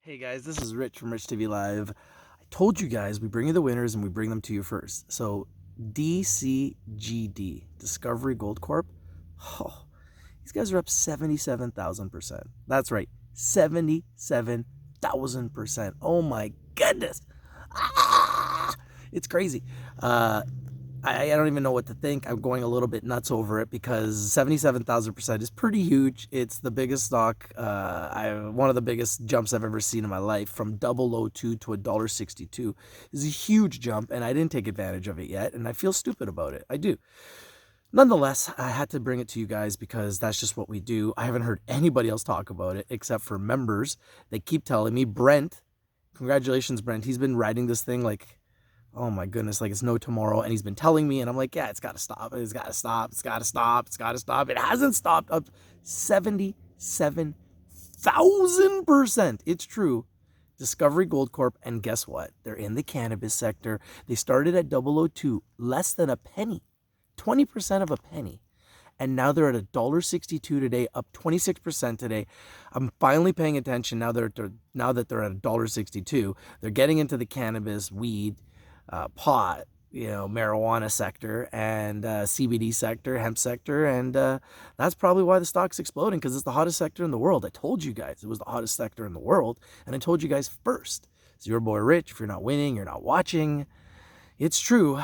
Hey guys, this is Rich from Rich TV Live. I told you guys we bring you the winners and we bring them to you first. So DCGD, Discovery Gold Corp, oh, these guys are up 77,000%. That's right, 77,000%. Oh my goodness. It's crazy. I don't even know what to think. I'm going a little bit nuts over it because 77,000% is pretty huge. It's the biggest stock, one of the biggest jumps I've ever seen in my life. From 002 to $1.62 is a huge jump, and I didn't take advantage of it yet, and I feel stupid about it. I do. Nonetheless, I had to bring it to you guys because that's just what we do. I haven't heard anybody else talk about it except for members. They keep telling me, Brent, congratulations, Brent. He's been riding this thing like, oh my goodness, like it's no tomorrow. And he's been telling me, and I'm like, yeah, it's got to stop. It's got to stop. It's got to stop. It's got to stop. It hasn't stopped. Up 77,000%. It's true. Discovery Gold Corp. And guess what? They're in the cannabis sector. They started at 002, less than a penny, 20% of a penny. And now they're at $1.62 today, up 26% today. I'm finally paying attention now that they're at $1.62. They're getting into the cannabis, weed, pot, marijuana sector and CBD sector, hemp sector. And that's probably why the stock's exploding, because it's the hottest sector in the world. I told you guys it was the hottest sector in the world. And I told you guys first. It's your boy Rich. If you're not winning, you're not watching. It's true.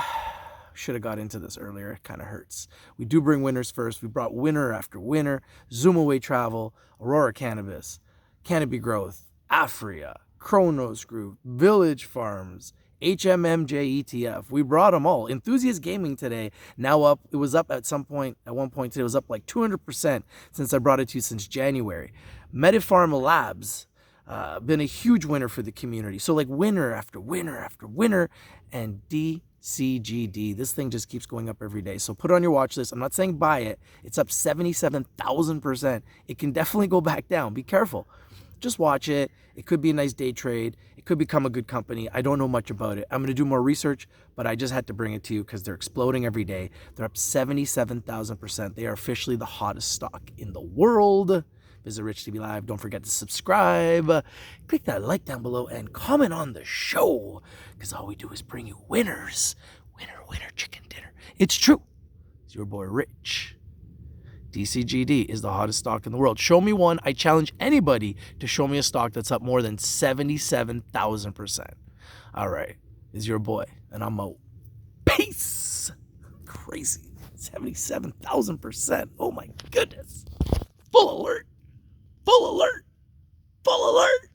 Should have got into this earlier. It kind of hurts. We do bring winners first. We brought winner after winner. Zoomaway Travel, Aurora Cannabis, Canopy Growth, Afria, Chronos Group, Village Farms, HMMJ ETF. We brought them all. Enthusiast Gaming today, now up. It was up at one point today, it was up like 200% since I brought it to you since January. Medipharm Labs, been a huge winner for the community. So like winner after winner after winner. And DCGD, this thing just keeps going up every day. So put it on your watch list. I'm not saying buy it. It's up 77,000%. It can definitely go back down. Be careful. Just watch it. It could be a nice day trade. It could become a good company. I don't know much about it. I'm going to do more research, but I just had to bring it to you because they're exploding every day. They're up 77,000%. They are officially the hottest stock in the world. Visit Rich TV Live. Don't forget to subscribe. Click that like down below and comment on the show, because all we do is bring you winners. Winner, winner, chicken dinner. It's true. It's your boy Rich. DCGD is the hottest stock in the world. Show me one. I challenge anybody to show me a stock that's up more than 77,000%. All right. It's your boy, and I'm out. Peace. Crazy. 77,000%. Oh my goodness. Full alert. Full alert. Full alert.